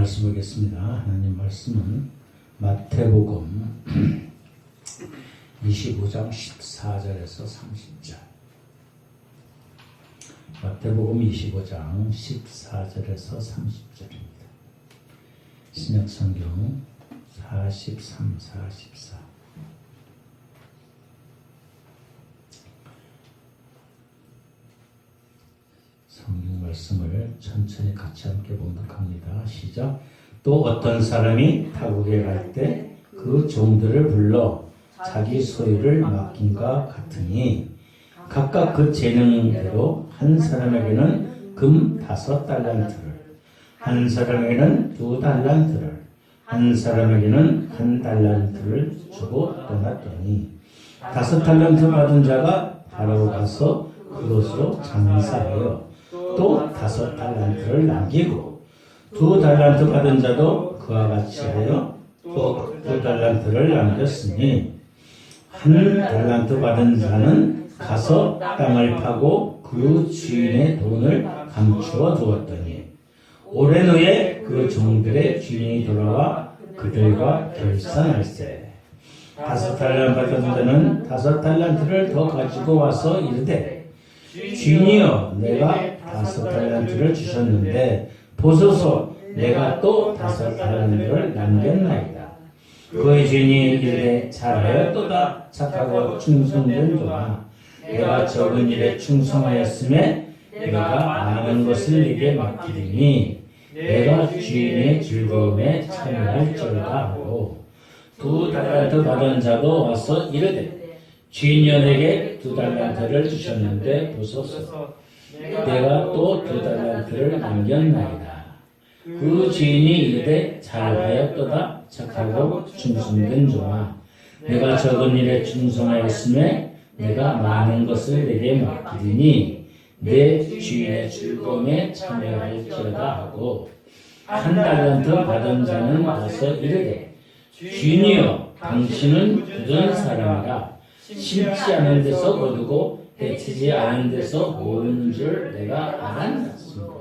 말씀 보겠습니다. 하나님 말씀은 마태복음 25장 14절에서 30절. 마태복음 25장 14절에서 30절입니다. 신약성경 43, 44. 성경 말씀을 천천히 같이 함께 봉독합니다. 시작. 또 어떤 사람이 타국에 갈 때 그 종들을 불러 자기 소유를 맡긴과 같으니 각각 그 재능대로 한 사람에게는 금 5달란트를, 한 사람에게는 2달란트를, 한 사람에게는 1달란트를 주고 떠났더니 5달란트 받은 자가 바로 가서 그것으로 장사하여 또 5달란트를 남기고 2달란트 받은 자도 그와 같이 하여 또 2달란트를 남겼으니 1달란트 받은 자는 가서 땅을 파고 그 주인의 돈을 감추어 두었더니 오랜 후에 그 종들의 주인이 돌아와 그들과 결산할세 5달란트 받은 자는 5달란트를 더 가지고 와서 이르되 주인이여 내가 5달란트를 주셨는데 보소서 내가 또 5달란트를 남겼나이다. 그의 주인이 이르되 잘하였도다 착하고 충성된 종아 내가 적은 일에 충성하였음에 내가 많은 것을 네게 맡기리니 내가 주인의 즐거움에 참여할지어다 하고 2달란트 받은 자도 와서 이르되 주인이여 내게 2달란트를 주셨는데 보소서 내가 또 2달란트를 남겼나이다. 그 주인이 이르되 잘하였도다 착하고 충성된 종아 내가 적은 일에 충성하였음에 내가 많은 것을 내게 맡기리니 내 주인의 즐거움에 참여할지어다 하고 1달란트 받은 자는 와서 이르되 주인이여 당신은 굳은 사람이라 심지 않은 데서 거두고 해치지 않은 데서 모으는 줄 내가 알았습니다.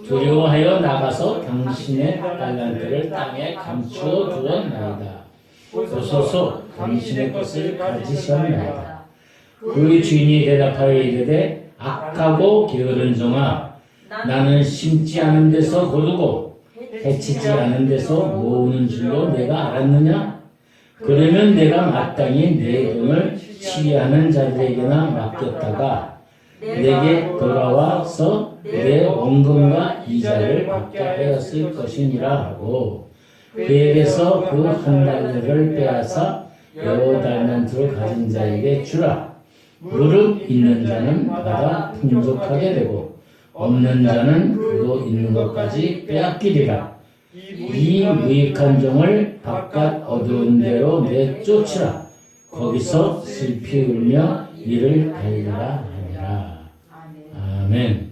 두려워하여 나가서 당신의 달란트를 땅에 감추어 두었나이다. 보소서 당신의 것을 가지셨나이다. 그의 주인이 대답하여 이르되 악하고 게으른 종아 나는 심지 않은 데서 거두고 해치지 않은 데서 모으는 줄로 내가 알았느냐? 그러면 내가 마땅히 내 돈을 취하는 자들에게나 맡겼다가 내게 돌아와서 내 원금과 이자를 받게 하였을 것이니라 하고 그에게서 그 1달란트를 빼앗아 10달란트를 가진 자에게 주라. 무릇 있는 자는 받아 풍족하게 되고 없는 자는 그도 있는 것까지 빼앗기리라. 이 무익한 종을 바깥 어두운 데로 내쫓으라. 거기서 슬피 울며 이를 갈리라 하니라. 아멘.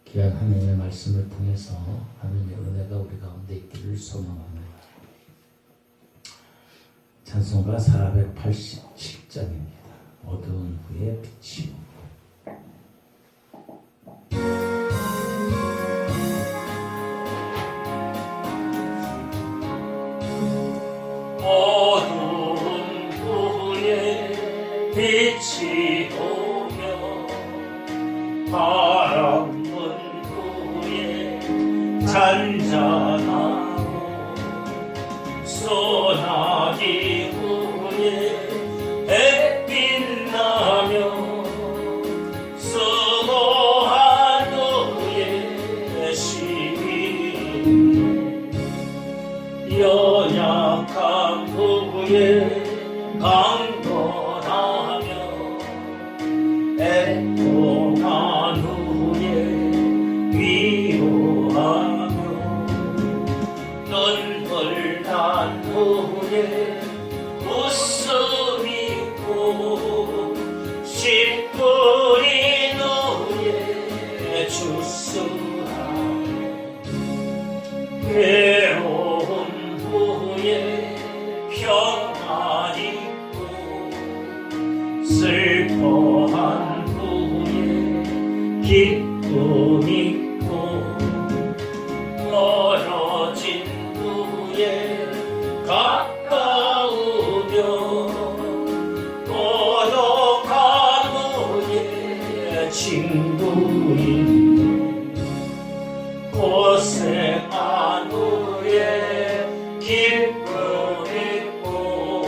귀한 하나님의 말씀을 통해서 하나님의 은혜가 우리 가운데 있기를 소망합니다. 찬송가 487장입니다. 어두운 후에 빛이 어두운 후에 빛이 오며 바람 분 후에 잔잔하고 소나기 후에 햇빛 나며 수고한 후에 시민 연약한 후에 강건하며 애통한 후에 위로하며 눈물 난 후에 웃음 있고 씨 뿌린 후에 주스하며 괴로운 후에 평안 있고 슬퍼한 후에 기쁨 있고 친구인 고생한 후에 기쁨 있고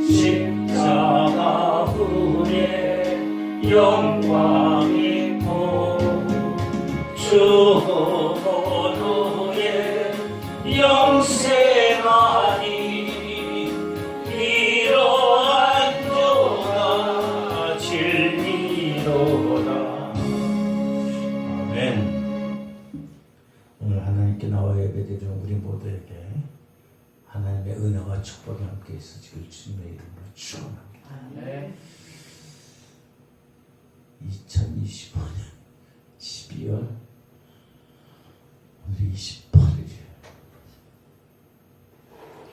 십자가 후에 영광 있고 죽은 후에 영생하니 이러한 진리로다. 아멘. 오늘 하나님께 나와 예배드리는 우리 모두에게 하나님의 은혜와 축복이 함께 있으시길 주님의 이름으로 축원합니다. 네. 2025년 12월 오늘 28일이에요.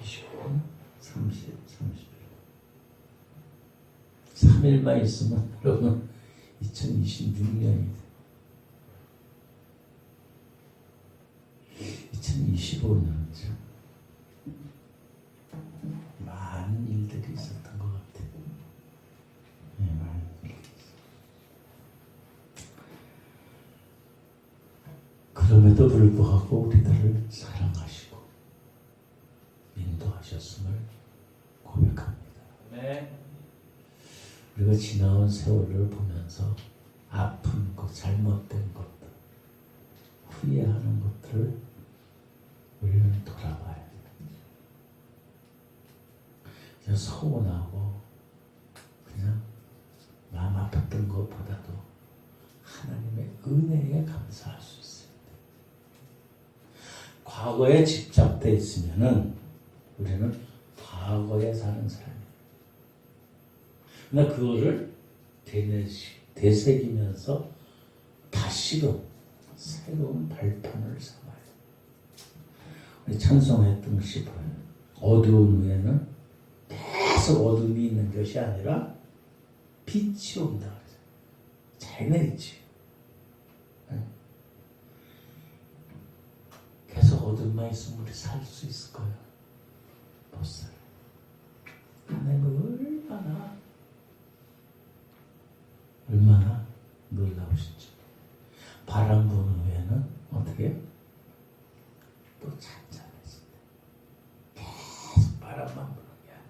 29, 30, 31. 3일만 있으면 여러분 2026년이 2025년은 많은 일들이 있었던 것 같아요. 네, 많은 일들이 있었어요. 그럼에도 불구하고 우리들을 사랑하시고 인도하셨음을 고백합니다. 네. 우리가 지나온 세월을 보면서 아픈 것, 잘못된 것들, 후회하는 것들을 우리는 돌아봐야 돼요. 그냥 서운하고 그냥 마음 아팠던 것보다도 하나님의 은혜에 감사할 수 있어요. 과거에 집착되어 있으면은 우리는 과거에 사는 사람이에요. 그러나 그거를 되새기면서 다시금 새로운 발판을 삼아요. 우리 찬송했던 것이 보여요. 어두운 후에는 계속 어둠이 있는 것이 아니라 빛이 온다. 잘 내리지. 계속 어둠만 있으면 우리 살 수 있을 거예요. 못 살아요. 하나님은 얼마나 놀라우시죠. 바람 부는 후에는 어떻게 해요? 또 잔잔해진다. 계속 바람만 부는 게 아니야.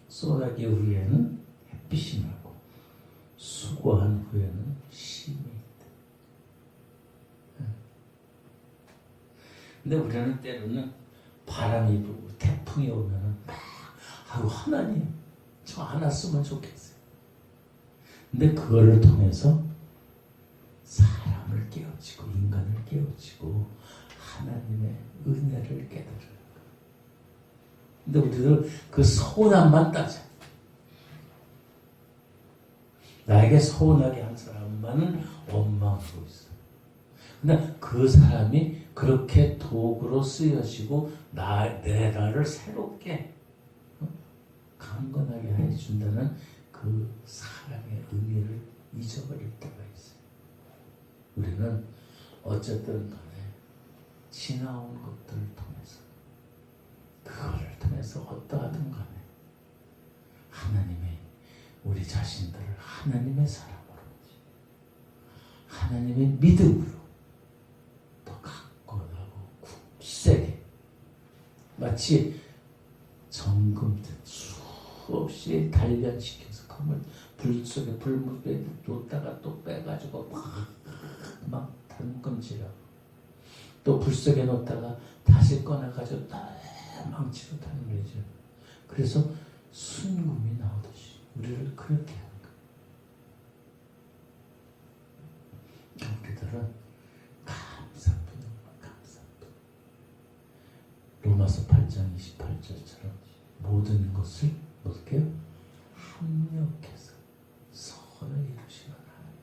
쏟아기 후에는 햇빛이 나고 수고한 후에는 쉼이 있다. 근데 우리는 때로는 바람이 불고 태풍이 오면은 아유 하나님 저 안 왔으면 좋겠어요. 근데 그거를 통해서 사람을 깨우치고 인간을 깨우치고 하나님의 은혜를 깨달아요. 근데 우리들 그 서운함만 따져. 나에게 서운하게 한 사람만은 원망하고 있어. 근데 그 사람이 그렇게 도구로 쓰여지고 내 나를 새롭게 강건하게 해준다는 그 사랑의 의미를 잊어버릴 때가 있어요. 우리는 어쨌든 간에 지나온 것들을 통해서 그거를 통해서 어떠하든 간에 하나님의 우리 자신들을 하나님의 사랑으로 하나님의 믿음으로 더 강건하고 굳세게 마치 정금들 수없이 단련시켜서 그걸 불 속에 불물에 놓다가 또 빼가지고 막 담금질하고 또 불 속에 놓다가 다시 꺼내가지고 다 망치로 담그죠. 그래서 순금이 나오듯이 우리를 그렇게 하는 거예요. 우리들은 감사뿐 감사뿐. 로마서 8장 28절처럼 모든 것을 어떻게 해요? 합력해서 선을 이루시는 하나님.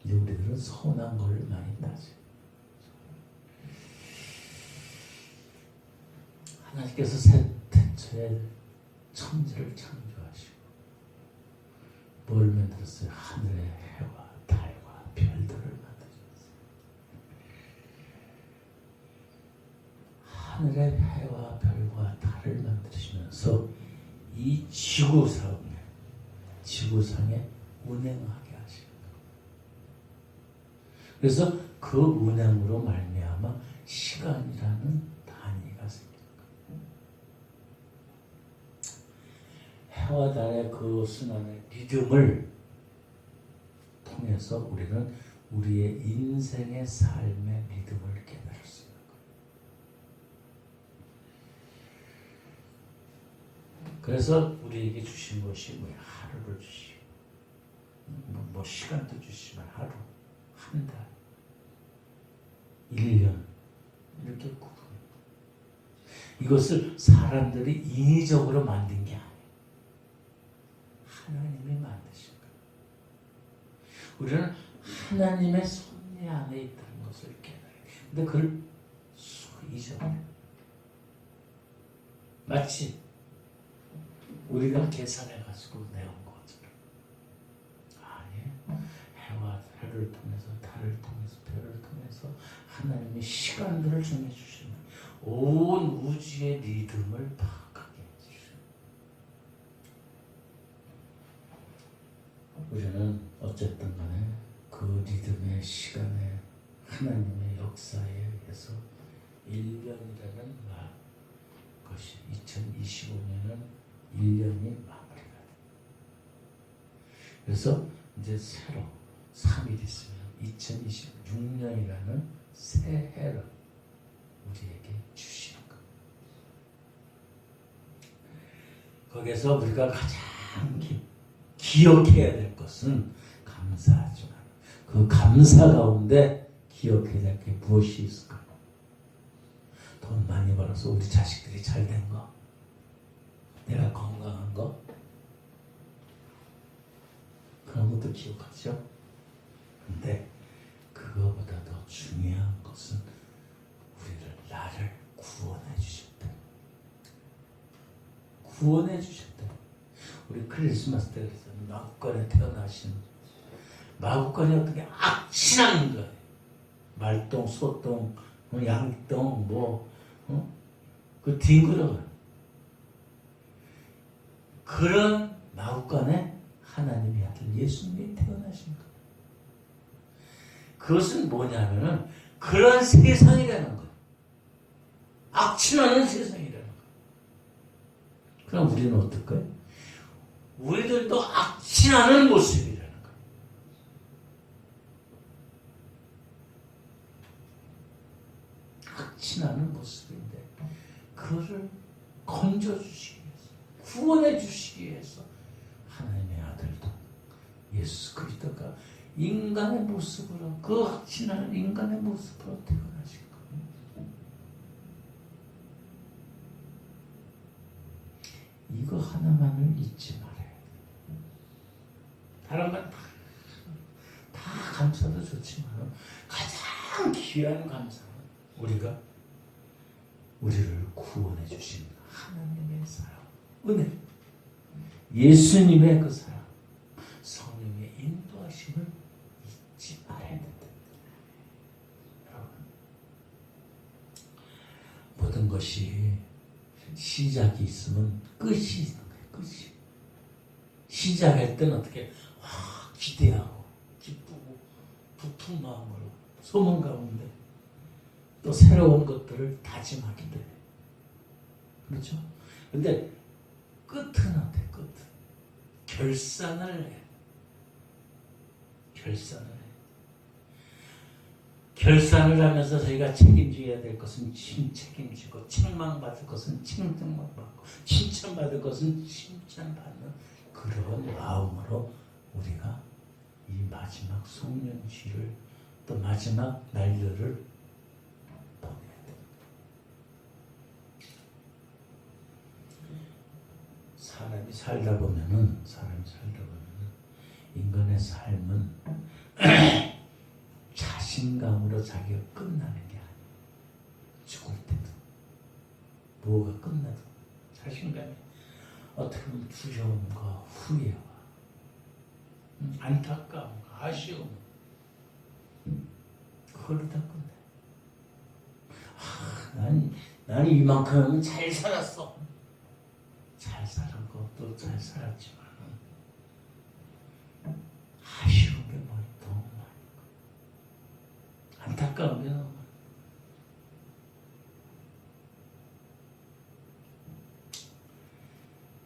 이제 우리들은 선한 걸 많이 따져. 하나님께서 새 태초에 천지를 창조하시고 뭘 만들었어요? 하늘의 해와 달과 별들을 만드셨어요. 하늘의 해와 별과 달을 만드시면서 이 지구상에 지구상에 운행하게 하시는 거예요. 그래서 그 운행으로 말미암아 시간이라는 단위가 생깁니다. 해와 달의 그 순환의 리듬을 통해서 우리는 우리의 인생의 삶의 리듬을 깨달을 수 있는 거예요. 그래서 우리에게 주신 것이 뭐야? 하루를 주시고 뭐 시간도 주시면 하루, 한 달, 1년 이렇게 구분. 이것을 사람들이 인위적으로 만든 게 아니에요. 하나님이 만드신 거예요. 우리는 하나님의 섭리 안에 있다는 것을 깨달아요. 근데 그걸 잊어버려요. 마치 우리가 계산해가지고 내온 것처럼. 아니, 해와 해를 통해서 달을 통해서 별을 통해서 하나님의 시간들을 정해주시는 온 우주의 리듬을 파악하게 해주시는. 우리는 어쨌든 간에 그 리듬의 시간에 하나님의 역사에 의해서 1년이라는 것이 2025년은 1년이 마무리가 돼. 그래서 이제 새로 3일 있으면 2026년이라는 새해를 우리에게 주시는 것. 거기서 우리가 가장 기억해야 될 것은 감사하지만 그 감사 가운데 기억해야 될 게 무엇이 있을까요? 돈 많이 벌어서 우리 자식들이 잘 된 거, 내가 건강한 거, 그런 것도 기억하죠. 근데 그거보다 더 중요한 것은 나를 구원해 주셨다. 구원해 주셨다. 우리 크리스마스 때 그래서 마구간에 태어나신 마구간이 어떻게 악취나는 거예요. 말똥, 소똥, 양똥, 그 뒹굴어가요. 그런 마구간에 하나님의 아들 예수님이 태어나신 거예요. 그것은 뭐냐면은 그런 세상이라는 거예요. 악취나는 세상이라는 거예요. 그럼 우리는 어떨까요? 우리들도 악취나는 모습이라는 거예요. 악취나는 모습인데 그것을 건져주시기 위해서, 구원해주시기 위해서 하나님의 아들도 예수 그리스도가 인간의 모습으로, 그 악취나는 인간의 모습으로 태어나신 거예요. 이거 하나만을 잊지 말아야 돼. 다른 건 다 감사도 좋지만 가장 귀한 감사는 우리를 구원해 주신 하나님의 사랑, 은혜, 예수님의 그 사랑, 성령의 인도하심을 잊지 말아야 된다. 여러분, 모든 것이 시작이 있으면 끝이 있는 거예요. 끝이. 시작할 때는 어떻게 기대하고 기쁘고 부푼 마음으로 소문 가운데 또 새로운 것들을 다짐하게 돼요. 그렇죠? 근데 끝은 어때? 끝은 결산을 해. 결산을 하면서 저희가 책임져야 될 것은 책임지고, 책망받을 것은 책망받고, 칭찬받을 것은 칭찬받는 그런 마음으로 우리가 이 마지막 송년시를, 또 마지막 날들을 보내야 됩니다. 사람이 살다 보면은 인간의 삶은 자신감으로 자기가 끝나는 게 아니에요. 죽을 때도 뭐가 끝나도 자신감이 어떻게 보면 두려움과 후회와 안타까움과 아쉬움, 그걸로 다 끝내. 난 이만큼은 잘 살았어. 잘 살은 것도 잘 살았지만 아쉬운 게 너무 많아. 안타까운 게 너무 많아.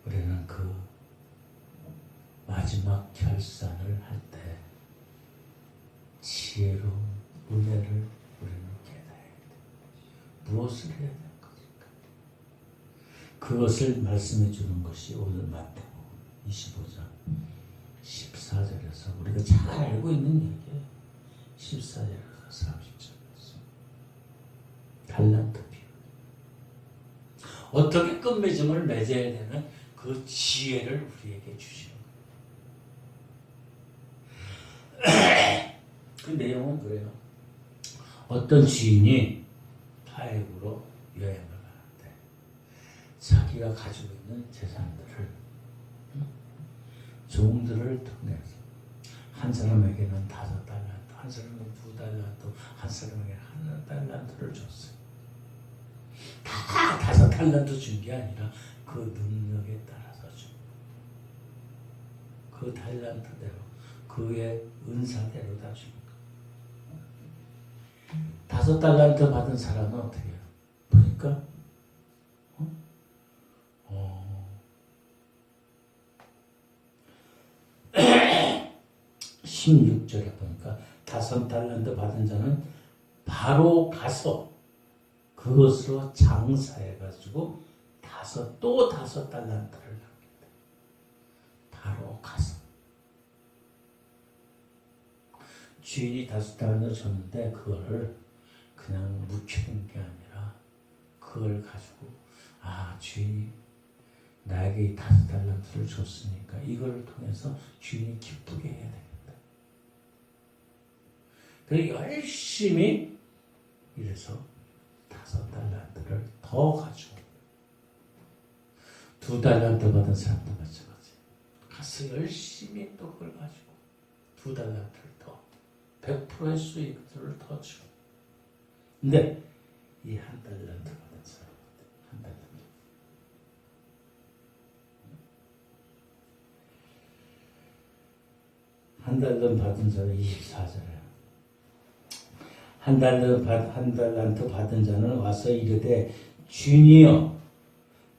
우리는 그 마지막 결산을 할 때 지혜로운 은혜를 우리는 깨달아야 돼. 무엇을 해야 될 것인가? 그것을 말씀해 주는 것이 오늘 마태복음 25장 14절에서 우리가 잘 알고 있는 얘기예요. 14절에서 30절에서 달란트 비유. 어떻게 끝맺음을 맺어야 되는 그 지혜를 우리에게 주시는 거예요. 그 내용은 그래요. 어떤 주인이 타액으로 여행을 가는데 자기가 가지고 있는 재산들을 종들을 통해서 한 사람에게는 5달란트, 한 사람에게는 2달란트, 한 사람에게는 1달란트를 줬어요. 다 5달란트 준 게 아니라 그 능력에 따라서 준 그 달란트대로 그의 은사대로 다 준 거예요. 5달란트 받은 사람은 어떻게 해요? 보니까 16절에 보니까 5달란트 받은 자는 바로 가서 그것으로 장사해가지고 또 5달란트를 납니다. 바로 가서 주인이 5달란트 줬는데 그거를 그냥 묵히는 게 아니라 그걸 가지고 주인이 나에게 이 5달란트를 줬으니까 이걸 통해서 주인이 기쁘게 해야 되겠다. 그래서 열심히 이래서 5달란트를 더 가지고 2달란트 받은 사람도 마찬가지. 가서 열심히 또 그걸 가지고 2달란트를 더 100%의 수익을 더 주고. 근데 이 1달란트 받은 사람 1달란트 받은 자는 24절에 한 달란트 받은 자는 와서 이르되 주인이여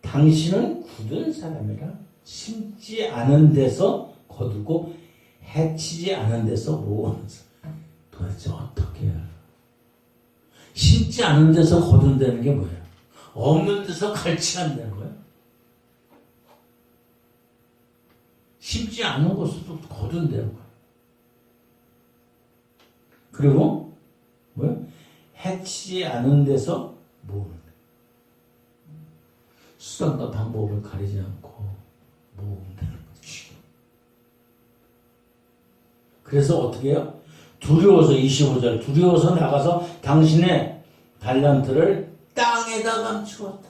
당신은 굳은 사람이라 심지 않은 데서 거두고 해치지 않은 데서 모으는 사람. 도대체 어떻게 해야? 심지 않은 데서 거둔다는 게 뭐야? 없는 데서 갈취한다는 거야? 심지 않은 곳에서 거둔다는 거야. 그리고 뭐야? 해치지 않은 데서 모으는 거야. 수단과 방법을 가리지 않고 모은다는 거지. 그래서 어떻게 해요? 두려워서 25절 두려워서 나가서 당신의 달란트를 땅에다 감추었다.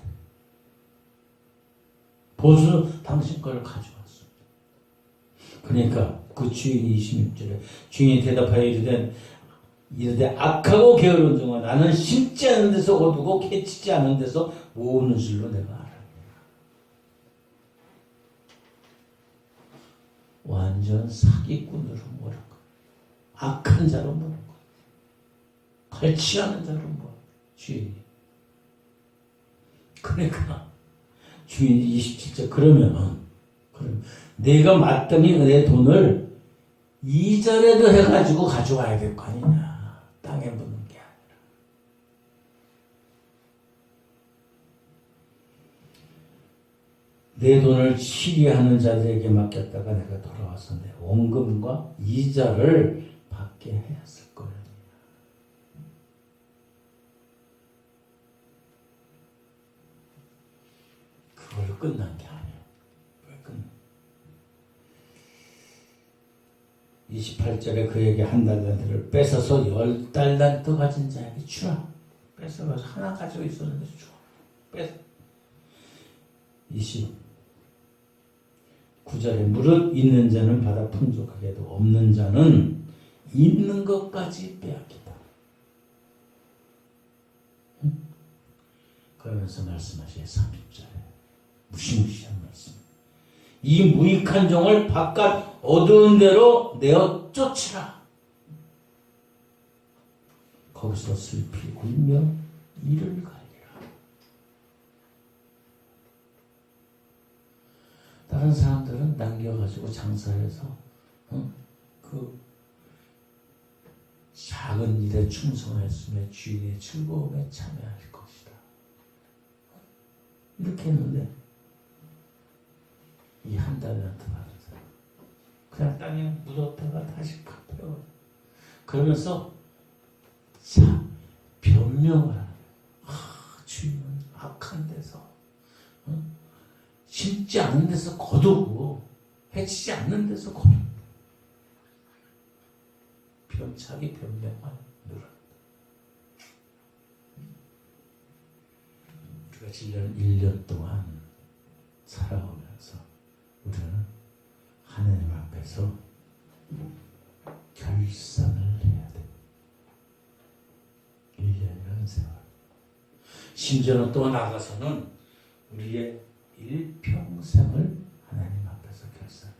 보수 당신 걸 가져왔어. 그러니까 그 주인이 26절에 주인이 대답하여 이르되 악하고 게으른 종아 나는 심지 않은 데서 거두고 캐치지 않은 데서 모으는 줄로 내가 알아. 완전 사기꾼으로 몰아가. 악한 자로 몰아가. 갈취하는 자로 몰아가. 주인이. 그러니까 주인이 27절 그럼 내가 마땅히 내 돈을 이자라도 해가지고 가져와야 될 거 아니냐. 땅에 묻는 게 아니라. 내 돈을 취리하는 자들에게 맡겼다가 내가 돌아와서 내 원금과 이자를 받게 했을 거야. 그걸로 끝난 게 아니야. 왜 끝나? 28절에 그에게 1달란트를 뺏어서 10달란트 가진 자에게 주라. 뺏어서 하나 가지고 있었는데 줘. 뺏어. 29절에 무릇 있는 자는 받아 풍족하게도 없는 자는 있는 것까지 빼앗기다. 그러면서 말씀하시에 30절에 무시무시한 말씀. 이 무익한 종을 바깥 어두운 데로 내어 쫓으라. 거기서 슬피 울며 이를 갈리라. 다른 사람들은 남겨가지고 장사해서 그 작은 일에 충성했으며 주인의 즐거움에 참여할 것이다. 이렇게 했는데 이 한 달란트 받은 사람 그냥 땅에 묻었다가 다시 갚아요. 그러면서 자 변명을 하는 거예요. 주인은 악한 데서 심지 않은 데서 거두고 해치지 않는 데서 거두고 자기 변명만 늘어난다. 우리가 1년 동안 살아오면서 우리는 하나님 앞에서 결산을 해야 돼. 1년이라는 세월. 심지어는 또 나가서는 우리의 일평생을 하나님 앞에서 결산해.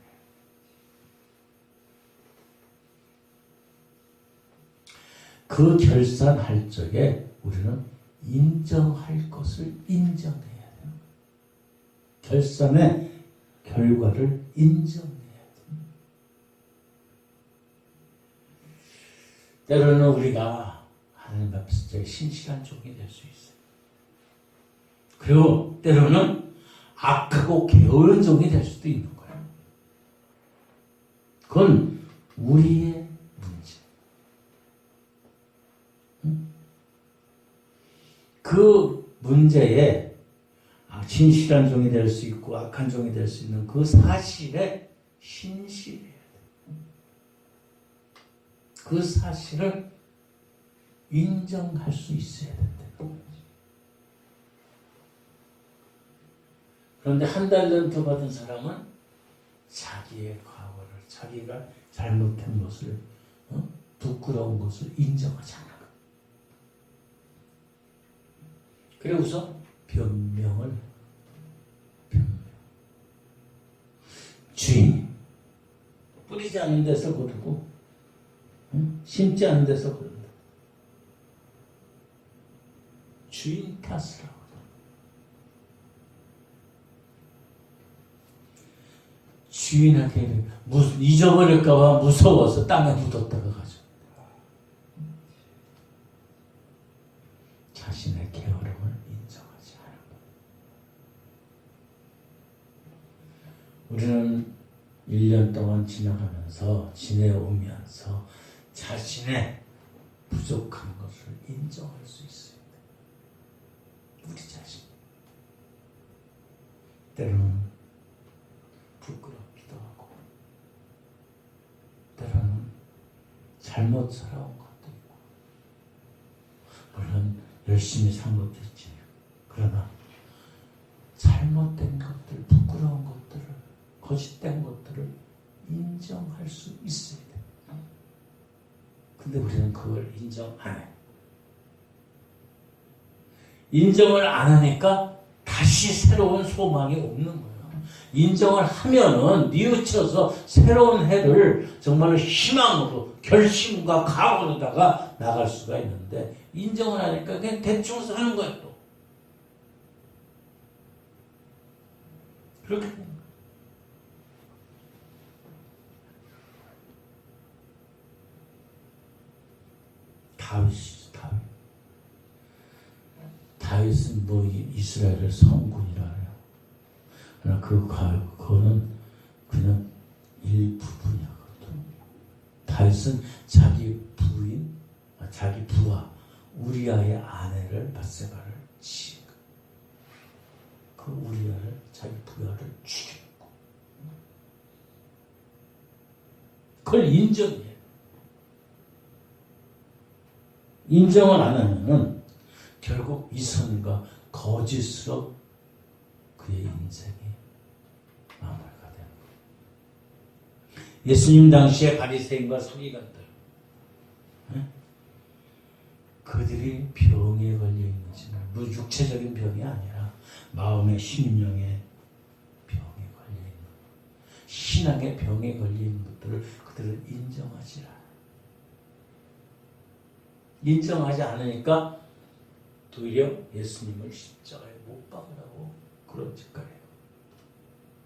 그 결산할 적에 우리는 인정할 것을 인정해야 돼요. 결산의 결과를 인정해야 돼요. 때로는 우리가 하나님 앞에서 신실한 종이 될 수 있어요. 그리고 때로는 악하고 게으른 종이 될 수도 있는 거예요. 그건 우리의 문제. 그 문제에 진실한 종이 될 수 있고 악한 종이 될 수 있는 그 사실에 신실해야 돼요. 그 사실을 인정할 수 있어야 된다. 그런데 한 달 렌트 받은 사람은 자기의 과거를, 자기가 잘못한 것을, 부끄러운 것을 인정하지 않아. 그래서 변명. 주인 뿌리지 않은 데서 거두고 심지 않은 데서 거둔다. 주인 탓을 하고 주인한테 잊어버릴까봐 무서워서 땅에 묻었다가 가죠. 자신의 게으름을 인정하지 않은 것. 우리는 1년 동안 지내오면서 자신의 부족한 것을 인정할 수 있습니다. 우리 자신. 때로는 부끄럽기도 하고, 때로는 잘못 살아온 것도 있고, 물론 열심히 산 것도 있지. 그러나 잘못된 것들, 부끄러운 것들을, 거짓된 것들을 인정할 수 있어야 돼. 근데 우리는 그걸 인정 안 해. 인정을 안 하니까 다시 새로운 소망이 없는 거예요. 인정을 하면은 뉘우쳐서 새로운 해를 정말로 희망으로, 결심과 각오로다가 나갈 수가 있는데, 인정을 하니까 그냥 대충 사는 거예요, 또. 그렇게 됩니다. 다윗은 뭐 이스라엘의 성군이라 해요. 그러나 그거는 그냥 일부분이야. 다윗은 자기 부하 우리아의 아내를 밧세바를 치고, 그 우리아를, 자기 부하를 죽였고, 그걸 인정해. 인정을 안 하면은 결국 이선과 거짓으로 그의 인생이 마무리가 되는 거예요. 예수님 당시에 바리새인과 서기관들, 그들이 병에 걸려 있는지는 육체적인 병이 아니라 마음의 심령의 병에 걸려 있는, 신앙의 병에 걸린 것들을 그들을 인정하지라. 인정하지 않으니까 도리어 예수님을 십자가에 못 박으라고 그런 짓거려요.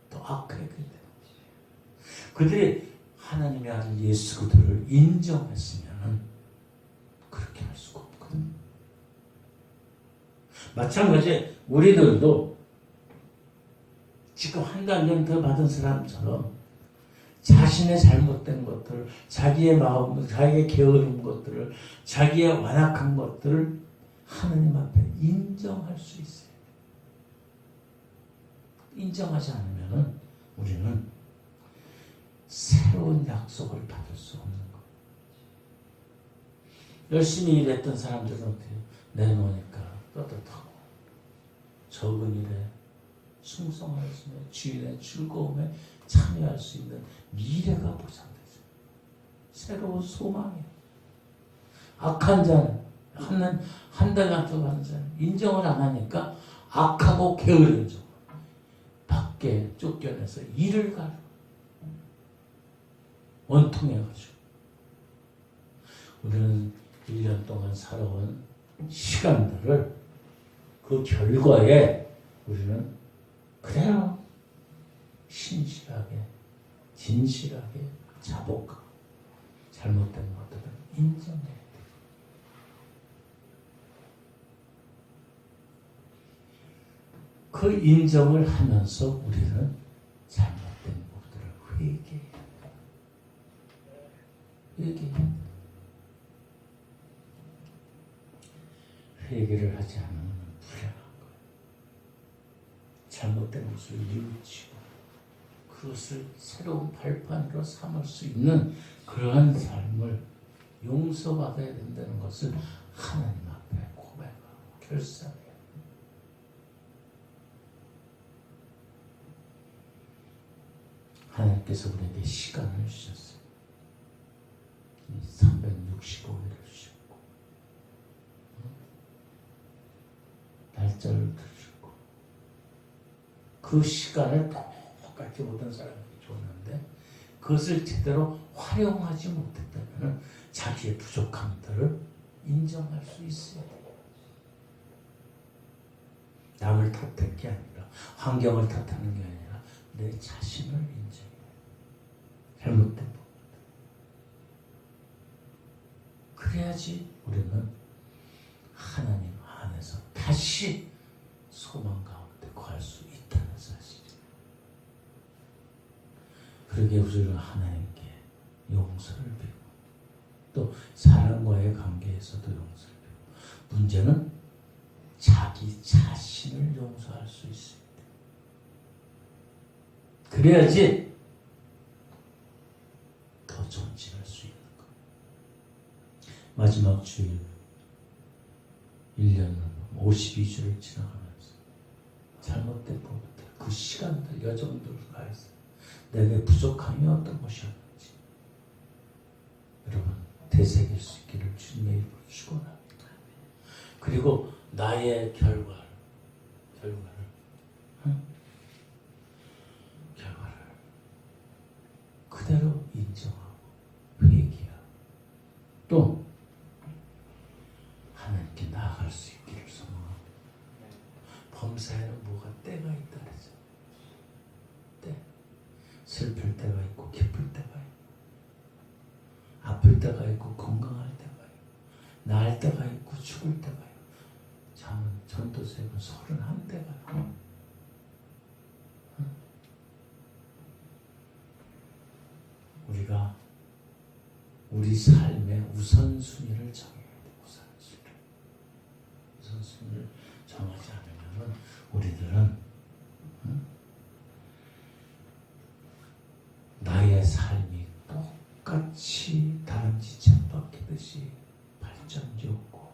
더 악하게 되는 거지. 그들이 하나님의 아들 예수 그들을 인정했으면 그렇게 할 수가 없거든. 마찬가지 우리들도 지금 한 단련 더 받은 사람처럼 자신의 잘못된 것들, 자기의 마음, 자기의 게으른 것들을, 자기의 완악한 것들을 하나님 앞에 인정할 수 있어요. 인정하지 않으면 우리는 새로운 약속을 받을 수 없는 거예요. 열심히 일했던 사람들은 어때요? 내놓으니까 떳떳하고 적은 일에 충성하였으며 주인의 즐거움에 참여할 수 있는 미래가 보장되죠. 새로운 소망이에요. 악한 자는 한 달란트 받은 자는 인정을 안 하니까 악하고 게으른 자 밖에 쫓겨내서 일을 가려 원통해가지고 우리는 1년 동안 살아온 시간들을 그 결과에 우리는 그래요 신실하게 진실하게 자복하고 잘못된 것들은 인정해야 돼요. 그 인정을 하면서 우리는 잘못된 것들을 회개해야 돼요. 회개해야 돼요. 회개를 하지 않으면 불행한 거예요. 잘못된 것을 뉘우치고 그것을 새로운 발판으로 삼을 수 있는 그러한 삶을 용서받아야 된다는 것을 하나님 앞에 고백하고 결산해요. 하나님께서 우리에게 시간을 주셨어요. 365일을 주셨고 날짜를 주셨고 그 시간을 똑같이 모든 사람에게 줬는데 그것을 제대로 활용하지 못했다면 자기의 부족함들을 인정할 수 있어야 돼요. 남을 탓할 게 아니라 환경을 탓하는 게 아니라 내 자신을 인정해요. 잘못된 부분. 그래야지 우리는 하나님 안에서 다시 소망 가운데 거할 수 있다는 사실이에요. 그러기에 우리는 하나님께 용서를 빌고 또 사람과의 관계에서도 용서를 빌고 문제는 자기 자신을 용서할 수 있습니다. 그래야지 더 존칭할 수 있는 거예요. 마지막 주일 1년 52주를 지나가면서 잘못된 부분들, 그 시간들, 여정들을 가해서 내게 부족함이 어떤 것이었는지 여러분 되새길 수 있기를 주님의 이름으로 축원합니다. 그리고 나의 결과를 그대로 인정하고 회개하고 또 하나님께 나아갈 수 있기를 소망합니다. 범사에는 뭐가 때가 있다 그러죠. 때. 슬플 때가 있고 기쁠 때가 있고 아플 때가 있고 건강할 때가 있고 나을 때가 있고 죽을 때가 있고 전도서에는 31때가 있고 우리가 우리 삶의 우선순위를 정해야 돼. 우선순위를 정하지 않으면 우리들은 나의 삶이 똑같이 다람쥐 쳇바퀴듯이 발전이 없고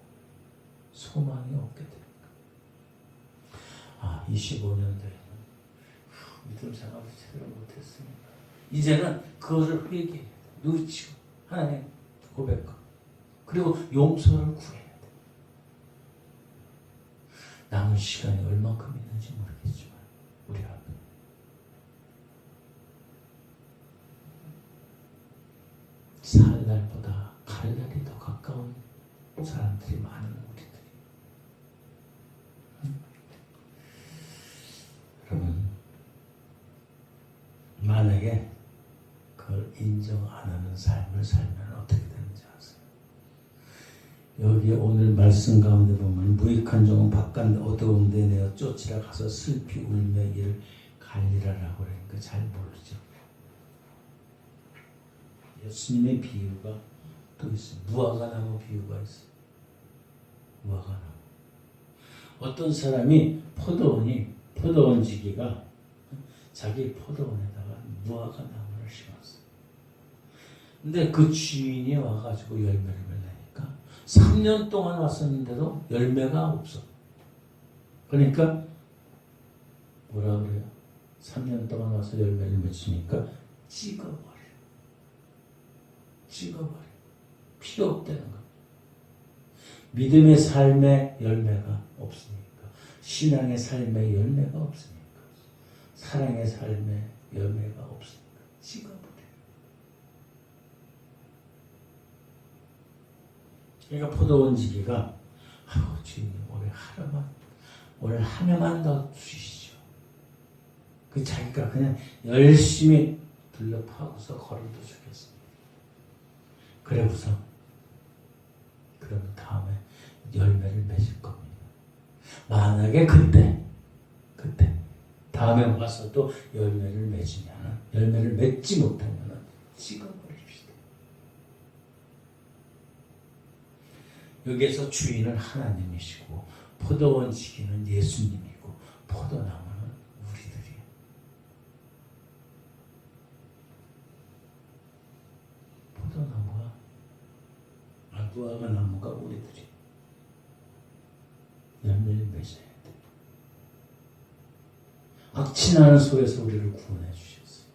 소망이 없게 됩니다. 25년 전에는 믿음 생활을 제대로 못했으니까 이제는 그것을 회개해야 돼. 누치고 하나님 고백하고 그리고 용서를 구해야 돼. 남은 시간이 얼마큼 있는지 모르겠지만 우리 앞에 날보다 갈날이 더 가까운 사람들이 많은 우리들이. 여러분, 만약에 그걸 인정 안 하는 삶을 살면 어떻게 되는지 아세요? 여기 오늘 말씀 가운데 보면 무익한 종은 바깥 어두운 데 내어 쫓으라 가서 슬피 울며 이를 갈리라라고 그러니까 잘 모르죠. 예수님의 비유가 또 있어요. 무화과나무 비유가 있어요. 무화과나무. 어떤 사람이 포도원지기가 자기 포도원에다가 무화과나무를 심었어요. 근데 그 주인이 와가지고 열매를 맺으니까 3년 동안 왔었는데도 열매가 없어. 그러니까 뭐라 그래요? 3년 동안 와서 열매를 맺으니까 찍어버려. 필요 없다는 거예요. 믿음의 삶의 열매가 없으니까, 신앙의 삶의 열매가 없으니까, 사랑의 삶의 열매가 없으니까 찍어버려. 그러니까 포도원지기가 주인님 오늘 하나만 더 주시죠. 그 자기가 그냥 열심히 둘러 파고서 거리도 주겠습니다. 그러고서 그러면 다음에 열매를 맺을 겁니다. 만약에 그때 다음에 와서도 열매를 맺지 못하면 찍어버립시다. 여기에서 주인은 하나님이시고 포도원 지기는 예수님이고 포도나무는 우리들이에요. 무화과나무가 우리들이 열매를 맺어야 돼. 악취나는 속에서 우리를 구원해 주셨어요.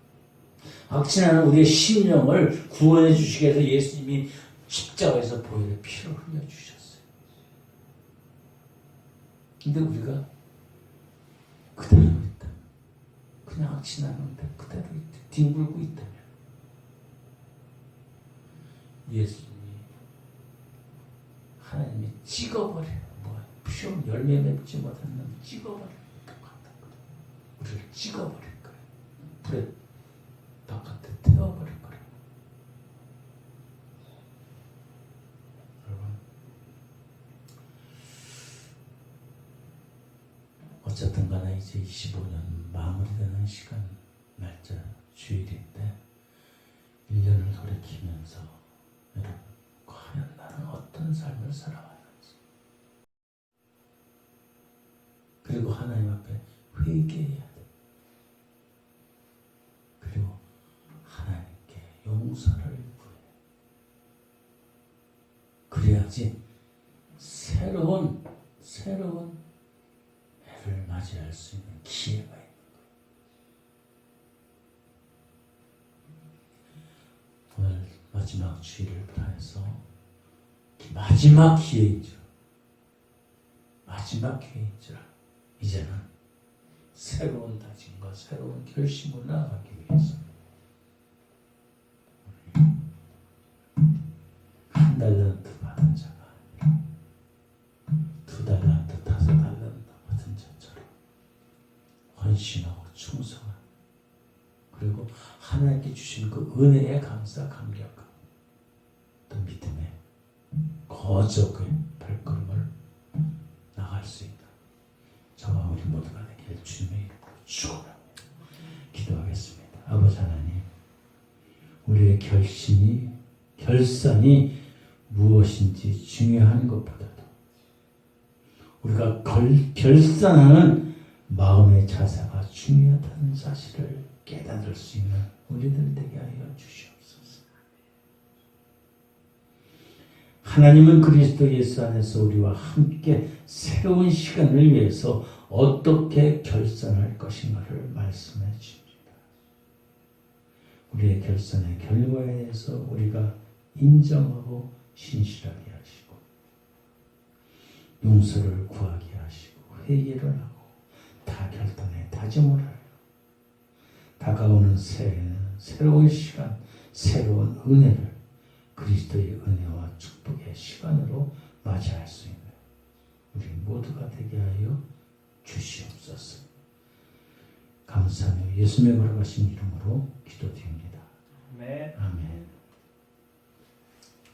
악취나는 우리의 심령을 구원해 주시기 위해서 예수님이 십자가에서 보혈의 피를 흘려 주셨어요. 근데 우리가 그대로 있다. 그냥 악취나는데 그대로 있다. 뒹굴고 있다면 예수님이 하나님이 찍어버려요. 시험 열매 맺지 못한 놈 찍어버릴 것 같다. 우리를 찍어버릴 거예요. 불에 바깥에 태워버릴 거예요. 여러분, 어쨌든 간에 이제 25년 마무리되는 시간, 날짜, 주일인데 1년을 돌이키면서 여러분, 과연 나는 어떤 삶을 살아왔는지, 그리고 하나님 앞에 회개해야 돼. 그리고 하나님께 용서를 구해. 그래야지 새로운 해를 맞이할 수 있는 기회가 있는 거예요. 오늘 마지막 주일을 통해서 마지막 기회인 줄 이제는 새로운 다짐과 새로운 결심을 나아가기 위해서 한 달란트 받은 자가 아니라 2달란트, 5달란트 받은 자처럼 헌신하고 충성한, 그리고 하나님께 주신 그 은혜에 감사 감격하고 또 믿음에 거룩의 발걸음을 나갈 수 있다. 저와 우리 모두가 되길 주님의 이름으로 축원합니다. 기도하겠습니다. 아버지 하나님, 우리의 결산이 무엇인지 중요한 것보다도 우리가 결산하는 마음의 자세가 중요하다는 사실을 깨달을 수 있는 우리들 되게 하여 주시옵소서. 하나님은 그리스도 예수 안에서 우리와 함께 새로운 시간을 위해서 어떻게 결산할 것인가를 말씀해 주십니다. 우리의 결산의 결과에 대해서 우리가 인정하고 신실하게 하시고 용서를 구하게 하시고 회개를 하고 다 결단에 다짐을 하여 다가오는 새로운 시간, 새로운 은혜를 그리스도의 은혜와 축복의 시간으로 맞이할 수 있는 우리 모두가 되게 하여 주시옵소서. 감사하며 예수님의 걸어가신 이름으로 기도드립니다. 아멘. 아멘.